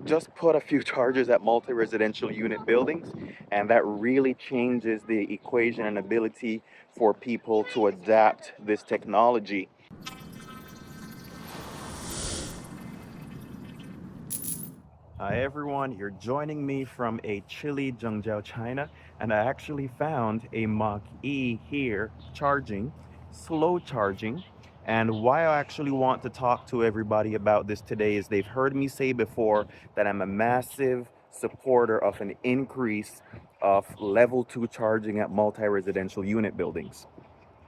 just put a few chargers at multi-residential unit buildings, and that really changes the equation and ability for people to adapt this technology. Hi everyone, you're joining me from a chilly Zhengzhou, China, and I actually found a Mach-E here charging, slow charging. And why I actually want to talk to everybody about this today is they've heard me say before that I'm a massive supporter of an increase of level 2 charging at multi-residential unit buildings.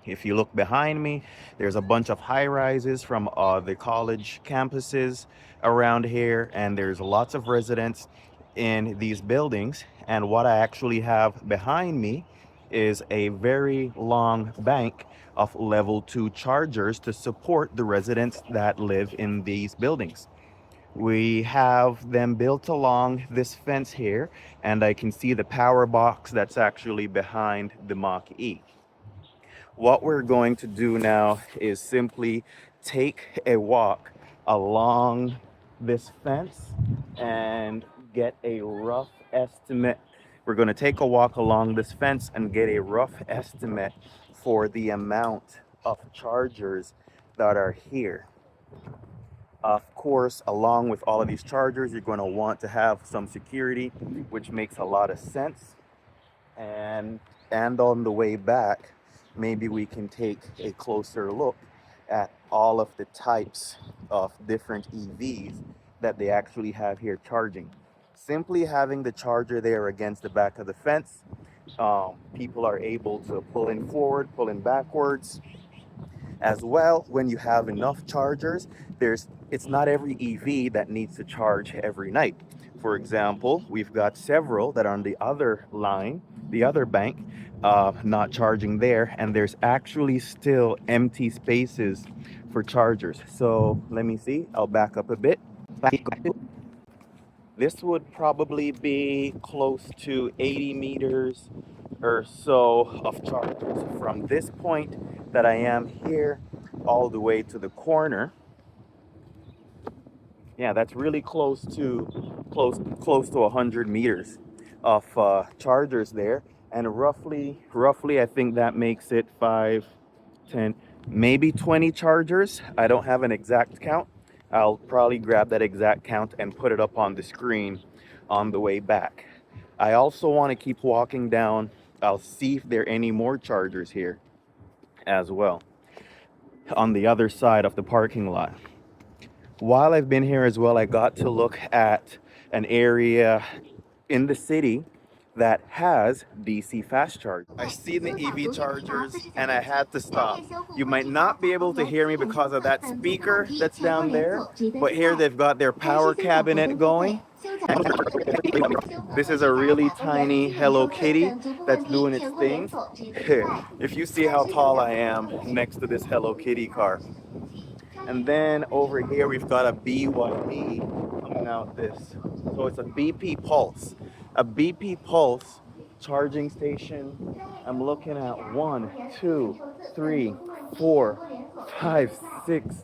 If you look behind me, there's a bunch of high rises from the college campuses around here, and there's lots of residents in these buildings. And what I actually have behind me is a very long bank of level 2 chargers to support the residents that live in these buildings. We have them built along this fence here, and I can see the power box that's actually behind the Mach-E. What we're going to do now is simply take a walk along this fence and get a rough estimate. We're going to take a walk along this fence and get a rough estimate for the amount of chargers that are here. Of course, along with all of these chargers, you're going to want to have some security, which makes a lot of sense. And on the way back, maybe we can take a closer look at all of the types of different EVs that they actually have here charging. Simply having the charger there against the back of the fence, people are able to pull in forward, pull in backwards. As well, when you have enough chargers, it's not every EV that needs to charge every night. For example, we've got several that are on the other line, the other bank, not charging there, and there's actually still empty spaces for chargers. So let me see, I'll back up a bit. This would probably be close to 80 meters or so of chargers from this point that I am here all the way to the corner. Yeah, that's really close to 100 meters of chargers there, and roughly I think that makes it 5, 10, maybe 20 chargers. I don't have an exact count. I'll probably grab that exact count and put it up on the screen on the way back. I also want to keep walking down. I'll see if there are any more chargers here as well on the other side of the parking lot. While I've been here as well, I got to look at an area in the city that has DC fast charge. I see the EV chargers and I had to stop. You might not be able to hear me because of that speaker that's down there, but here they've got their power cabinet going. This is a really tiny Hello Kitty that's doing its thing. If you see how tall I am next to this Hello Kitty car. And then over here we've got a BYD coming out this. So it's a BP Pulse. A BP Pulse charging station. I'm looking at 1, 2, 3, 4, 5, 6,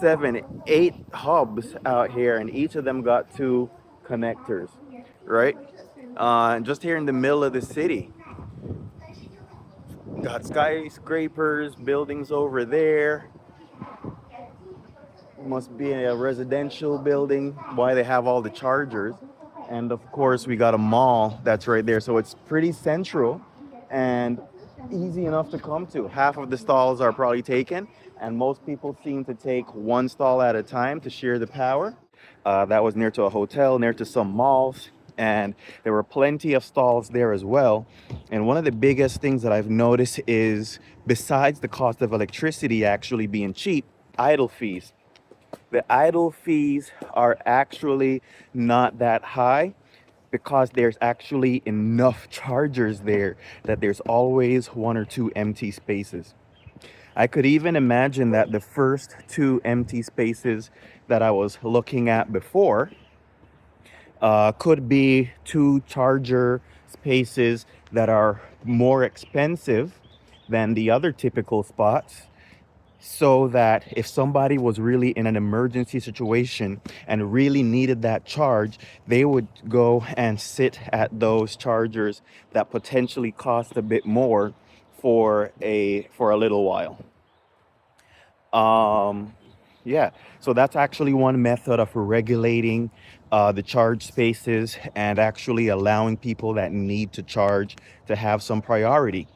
7, 8 hubs out here, and each of them got 2 connectors, right? Just here in the middle of the city. Got skyscrapers, buildings over there. Must be a residential building, why they have all the chargers. And of course we got a mall that's right there, so it's pretty central and easy enough to come to. Half of the stalls are probably taken, and most people seem to take one stall at a time to share the power. That was near to a hotel, near to some malls, and there were plenty of stalls there as well. And one of the biggest things that I've noticed is, besides the cost of electricity actually being cheap, idle fees. The idle fees are actually not that high because there's actually enough chargers there that there's always 1 or 2 empty spaces. I could even imagine that the first 2 empty spaces that I was looking at before could be 2 charger spaces that are more expensive than the other typical spots. so that if somebody was really in an emergency situation and really needed that charge, they would go and sit at those chargers that potentially cost a bit more for a little while. Um, yeah, so that's actually one method of regulating the charge spaces and actually allowing people that need to charge to have some priority.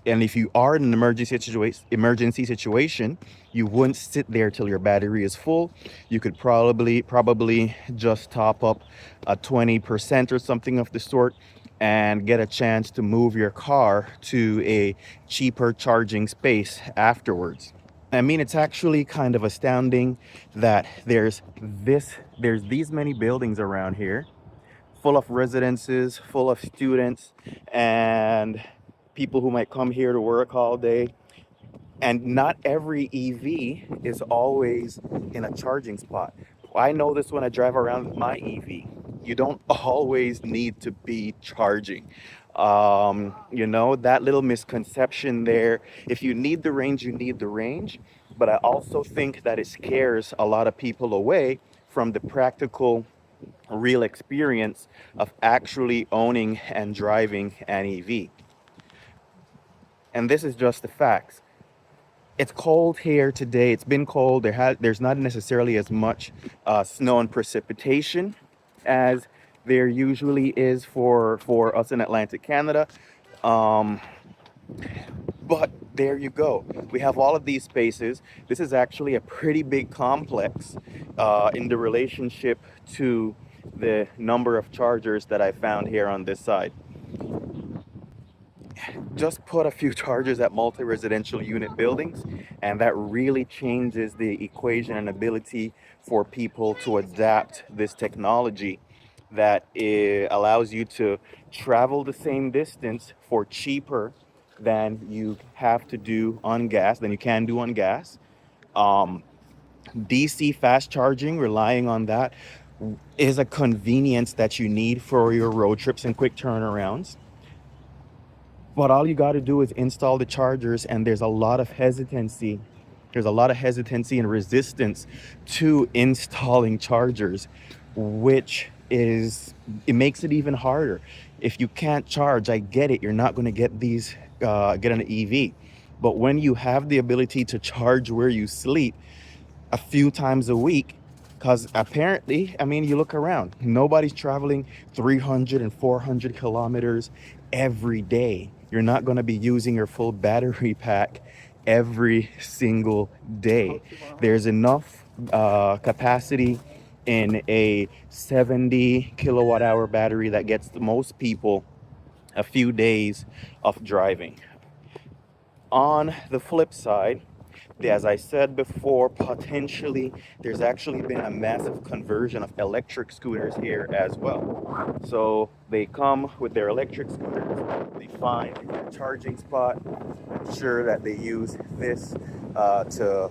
And if you are in an emergency situation, you wouldn't sit there till your battery is full. You could probably just top up a 20% or something of the sort and get a chance to move your car to a cheaper charging space afterwards. I mean, it's actually kind of astounding that there's these many buildings around here full of residences, full of students, and people who might come here to work all day. And not every EV is always in a charging spot. I know this when I drive around with my EV. You don't always need to be charging. That little misconception there. If you need the range, you need the range. But I also think that it scares a lot of people away from the practical real experience of actually owning and driving an EV. And this is just the facts. It's cold here today. It's been cold. There's not necessarily as much snow and precipitation as there usually is for us in Atlantic Canada. Um, but there you go. We have all of these spaces. This is actually a pretty big complex in the relationship to the number of chargers that I found here on this side. Just put a few chargers at multi-residential unit buildings, and that really changes the equation and ability for people to adapt this technology that allows you to travel the same distance for cheaper than you have to do on gas, than you can do on gas. Um, DC fast charging, relying on that, is a convenience that you need for your road trips and quick turnarounds. But all you got to do is install the chargers, and there's a lot of hesitancy. There's a lot of hesitancy and resistance to installing chargers, which it makes it even harder. If you can't charge, I get it. You're not going to get an EV. But when you have the ability to charge where you sleep a few times a week, because apparently, I mean, you look around, nobody's traveling 300 and 400 kilometers every day. You're not going to be using your full battery pack every single day. There's enough capacity in a 70 kilowatt hour battery that gets most people a few days of driving. On the flip side, as I said before, potentially there's actually been a massive conversion of electric scooters here as well. So they come with their electric scooters, they find a charging spot, ensure that they use this to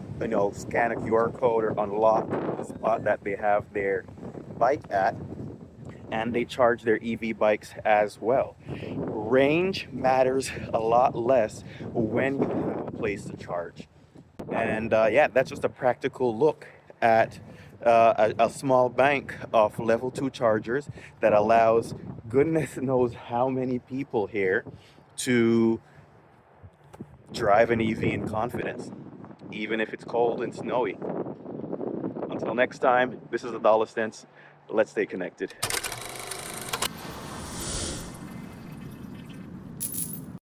scan a QR code or unlock the spot that they have their bike at, and they charge their EV bikes as well. Range matters a lot less when you have a place to charge. And that's just a practical look at a small bank of level 2 chargers that allows goodness knows how many people here to drive an EV in confidence, even if it's cold and snowy. Until next time, this is $1 Cents. Let's stay connected.